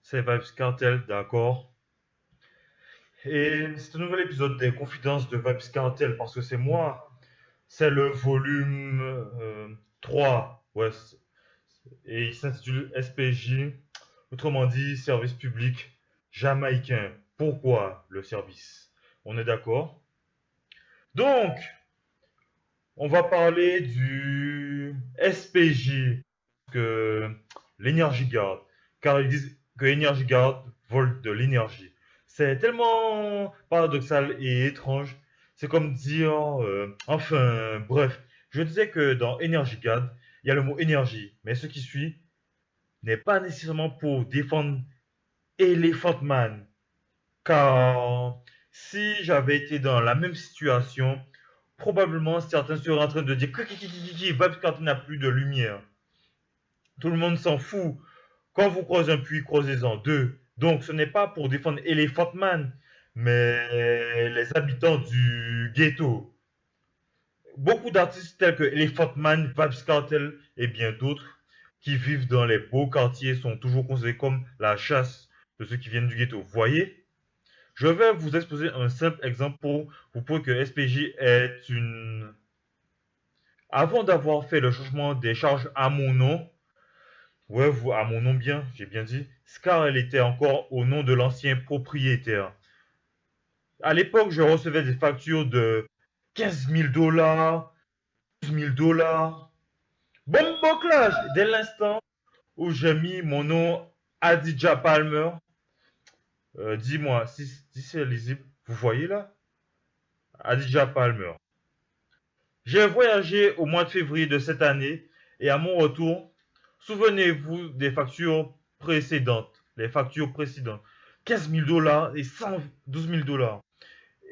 c'est Vibes Cartel, d'accord. Et c'est un nouvel épisode des Confidences de Vibes Cartel parce que c'est moi. C'est le volume 3. Ouais, et il s'intitule SPJ, autrement dit Service public jamaïcain. Pourquoi le service? On est d'accord? Donc, on va parler du SPJ, que l'énergie garde, car ils disent que l'énergie garde vole de l'énergie. C'est tellement paradoxal et étrange. C'est comme dire, enfin, bref. Je disais que dans Energy Guard, il y a le mot énergie, mais ce qui suit n'est pas nécessairement pour défendre Elephant Man, car si j'avais été dans la même situation, probablement certains seraient en train de dire qui va quand il n'a plus de lumière. Tout le monde s'en fout. Quand vous croisez un puits, croisez-en deux. Donc ce n'est pas pour défendre Elephant Man, mais les habitants du ghetto. Beaucoup d'artistes tels que Elephant Man, Vybz Kartel et bien d'autres qui vivent dans les beaux quartiers sont toujours considérés comme la chasse de ceux qui viennent du ghetto. Vous voyez? Je vais vous exposer un simple exemple pour vous prouver que SPJ est une... Avant d'avoir fait le changement des charges à mon nom, ouais, vous, à mon nom bien, j'ai bien dit, Scar, elle était encore au nom de l'ancien propriétaire. À l'époque, je recevais des factures de 15 000 dollars, 12 000 dollars. Bon boclage! Dès l'instant où j'ai mis mon nom Adidja Palmer, dis-moi, si c'est lisible, vous voyez là? Adidja Palmer. J'ai voyagé au mois de février de cette année et à mon retour, souvenez-vous des factures précédentes. Les factures précédentes. 15 000 dollars et 112 000 dollars.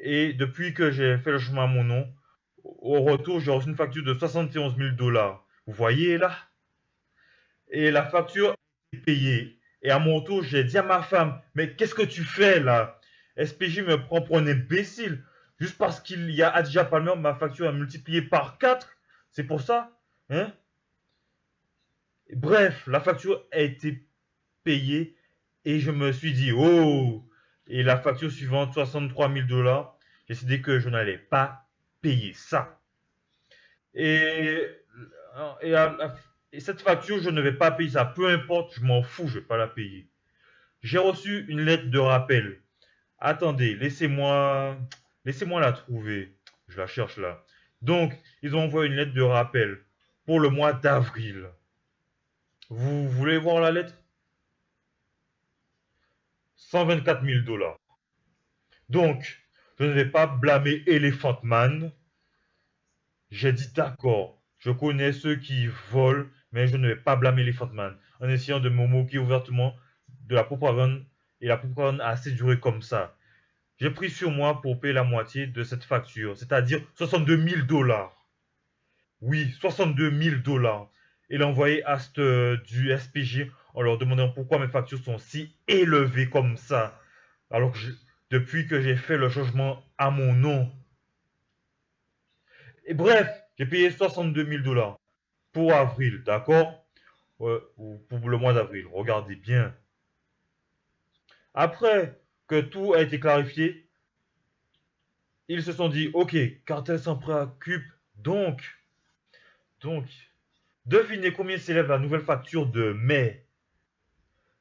Et depuis que j'ai fait le chemin à mon nom, au retour, j'ai reçu une facture de 71 000 dollars. Vous voyez là? Et la facture est payée. Et à mon retour, j'ai dit à ma femme, mais qu'est-ce que tu fais là? SPJ me prend pour un imbécile. Juste parce qu'il y a Adja Palmer, ma facture est multipliée par 4. C'est pour ça? Hein? Bref, la facture a été payée et je me suis dit, oh! Et la facture suivante, 63 000 dollars, j'ai décidé que je n'allais pas payer ça. Et, et, et cette facture, je ne vais pas payer ça. Peu importe, je m'en fous, je ne vais pas la payer. J'ai reçu une lettre de rappel. Attendez, laissez-moi la trouver. Je la cherche là. Donc, ils ont envoyé une lettre de rappel pour le mois d'avril. Vous voulez voir la lettre? 124 000 dollars. Donc, je ne vais pas blâmer Elephant Man. J'ai dit d'accord. Je connais ceux qui volent, mais je ne vais pas blâmer Elephant Man. En essayant de me moquer ouvertement de la propagande. Et la propagande a assez duré comme ça. J'ai pris sur moi pour payer la moitié de cette facture, c'est-à-dire 62 000 dollars. Oui, 62 000 dollars. Et l'envoyer à du SPJ en leur demandant pourquoi mes factures sont si élevées comme ça. Alors que depuis que j'ai fait le changement à mon nom. Et bref, j'ai payé 62 000 dollars pour avril, d'accord? Ou pour le mois d'avril. Regardez bien. Après que tout a été clarifié, ils se sont dit, ok, Cartel s'en préoccupe, donc, devinez combien s'élève la nouvelle facture de mai.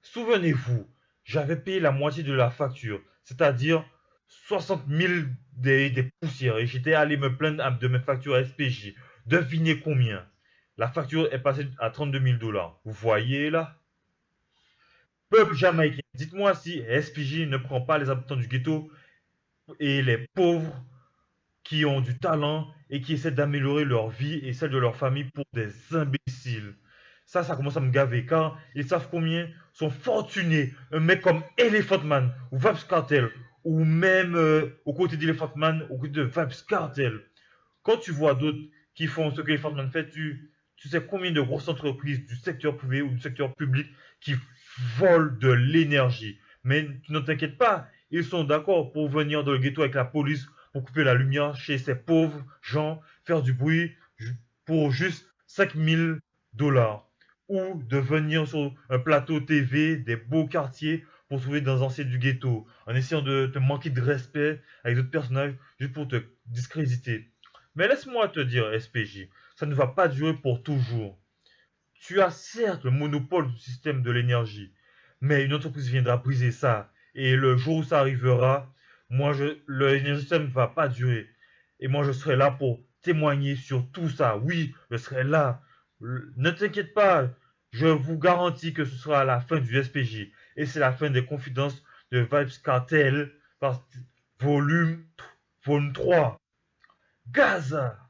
Souvenez-vous, j'avais payé la moitié de la facture, c'est-à-dire 60 000 des poussières, et j'étais allé me plaindre de mes factures SPJ. Devinez combien. La facture est passée à 32 000 dollars. Vous voyez là? Peuple jamaïcain, dites-moi si SPJ ne prend pas les habitants du ghetto et les pauvres qui ont du talent et qui essaient d'améliorer leur vie et celle de leur famille pour des imbéciles. Ça commence à me gaver car ils savent combien sont fortunés un mec comme Elephant Man ou Vybz Kartel ou même aux côtés d'Elephant Man, aux côtés de Vybz Kartel. Quand tu vois d'autres qui font ce que Elephant Man fait, tu sais combien de grosses entreprises du secteur privé ou du secteur public qui volent de l'énergie. Mais ne t'inquiète pas, ils sont d'accord pour venir dans le ghetto avec la police pour couper la lumière chez ces pauvres gens, faire du bruit pour juste 5 000 dollars. ou de venir sur un plateau TV des beaux quartiers pour trouver dans un anciens du ghetto, en essayant de te manquer de respect avec d'autres personnages juste pour te discréditer. Mais laisse-moi te dire, SPJ, ça ne va pas durer pour toujours. Tu as certes le monopole du système de l'énergie, mais une entreprise viendra briser ça. Et le jour où ça arrivera, l'énergie système ne va pas durer. Et moi, je serai là pour témoigner sur tout ça. Oui, je serai là. Ne t'inquiète pas, je vous garantis que ce sera la fin du SPJ. Et c'est la fin des confidences de Vibes Cartel, volume, volume 3. Gaza!